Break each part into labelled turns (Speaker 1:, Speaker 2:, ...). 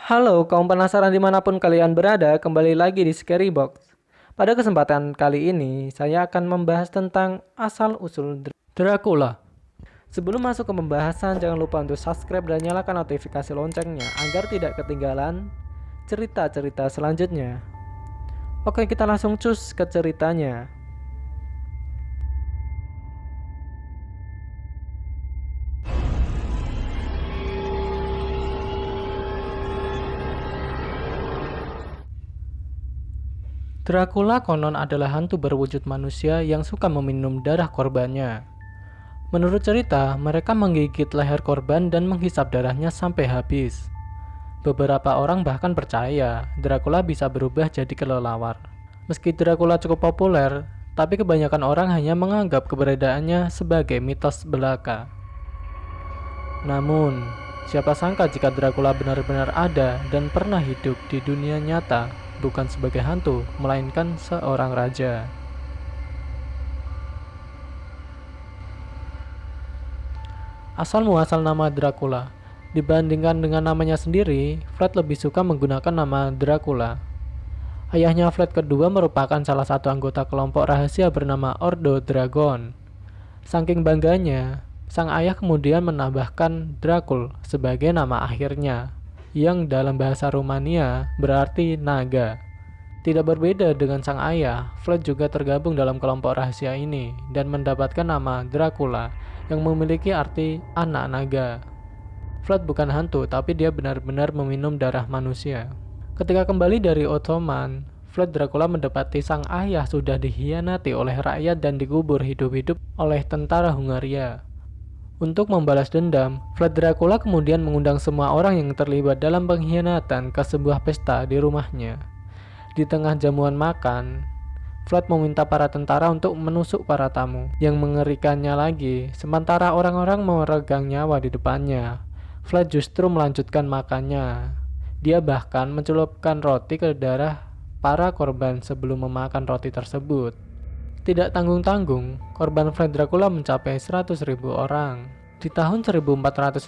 Speaker 1: Halo, kaum penasaran dimanapun kalian berada, kembali lagi di Scary Box. Pada kesempatan kali ini, saya akan membahas tentang asal-usul Dracula. Sebelum masuk ke pembahasan, jangan lupa untuk subscribe dan nyalakan notifikasi loncengnya agar tidak ketinggalan cerita-cerita selanjutnya. Oke, kita langsung cus ke ceritanya. Dracula konon adalah hantu berwujud manusia yang suka meminum darah korbannya. Menurut cerita, mereka menggigit leher korban dan menghisap darahnya sampai habis. Beberapa orang bahkan percaya Dracula bisa berubah jadi kelelawar. Meski Dracula cukup populer, tapi kebanyakan orang hanya menganggap keberadaannya sebagai mitos belaka. Namun, siapa sangka jika Dracula benar-benar ada dan pernah hidup di dunia nyata, bukan sebagai hantu, melainkan seorang raja. Asal-muasal nama Dracula. Dibandingkan dengan namanya sendiri, Vlad lebih suka menggunakan nama Dracula. Ayahnya Vlad kedua merupakan salah satu anggota kelompok rahasia bernama Ordo Dragon. Saking bangganya, sang ayah kemudian menambahkan Dracul sebagai nama akhirnya, yang dalam bahasa Rumania berarti naga. Tidak berbeda dengan sang ayah, Vlad juga tergabung dalam kelompok rahasia ini dan mendapatkan nama Dracula yang memiliki arti anak naga. Vlad bukan hantu, tapi dia benar-benar meminum darah manusia. Ketika kembali dari Ottoman, Vlad Dracula mendapati sang ayah sudah dikhianati oleh rakyat dan dikubur hidup-hidup oleh tentara Hungaria. Untuk membalas dendam, Vlad Dracula kemudian mengundang semua orang yang terlibat dalam pengkhianatan ke sebuah pesta di rumahnya. Di tengah jamuan makan, Vlad meminta para tentara untuk menusuk para tamu. Yang mengerikannya lagi, sementara orang-orang meregang nyawa di depannya, Vlad justru melanjutkan makannya. Dia bahkan mencelupkan roti ke darah para korban sebelum memakan roti tersebut. Tidak tanggung-tanggung, korban Vlad Dracula mencapai 100.000 orang. Di tahun 1456,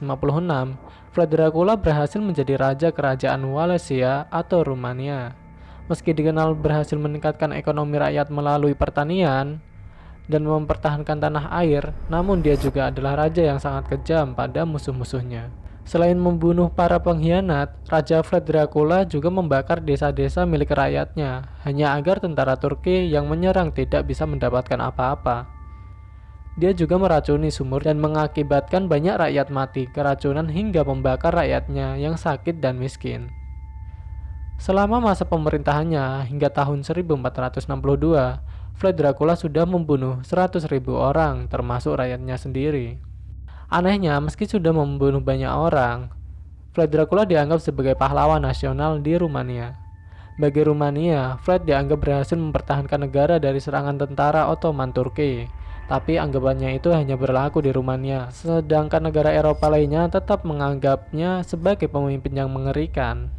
Speaker 1: Vlad Dracula berhasil menjadi raja kerajaan Wallachia atau Rumania. Meski dikenal berhasil meningkatkan ekonomi rakyat melalui pertanian dan mempertahankan tanah air, namun dia juga adalah raja yang sangat kejam pada musuh-musuhnya. Selain membunuh para pengkhianat, Raja Vlad Dracula juga membakar desa-desa milik rakyatnya, hanya agar tentara Turki yang menyerang tidak bisa mendapatkan apa-apa. Dia juga meracuni sumur dan mengakibatkan banyak rakyat mati keracunan hingga membakar rakyatnya yang sakit dan miskin. Selama masa pemerintahannya hingga tahun 1462, Vlad Dracula sudah membunuh 100.000 orang termasuk rakyatnya sendiri. Anehnya, meski sudah membunuh banyak orang, Vlad Dracula dianggap sebagai pahlawan nasional di Rumania. Bagi Rumania, Vlad dianggap berhasil mempertahankan negara dari serangan tentara Ottoman Turki. Tapi anggapannya itu hanya berlaku di Rumania, sedangkan negara Eropa lainnya tetap menganggapnya sebagai pemimpin yang mengerikan.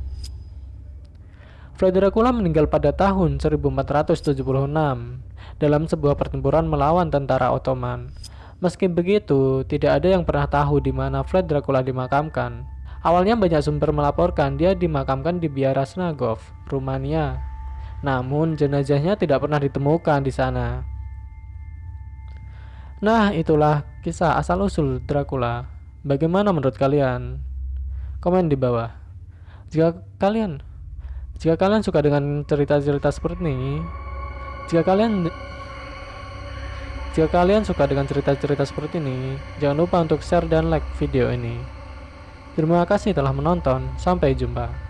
Speaker 1: Vlad Dracula meninggal pada tahun 1476 dalam sebuah pertempuran melawan tentara Ottoman. Meski begitu, tidak ada yang pernah tahu di mana Vlad Dracula dimakamkan. Awalnya banyak sumber melaporkan dia dimakamkan di Biara Snagov, Rumania. Namun jenazahnya tidak pernah ditemukan di sana. Nah, itulah kisah asal-usul Dracula. Bagaimana menurut kalian? Komen di bawah. Jika kalian suka dengan cerita-cerita seperti ini, jika kalian suka dengan cerita-cerita seperti ini, jangan lupa untuk share dan like video ini. Terima kasih telah menonton, sampai jumpa.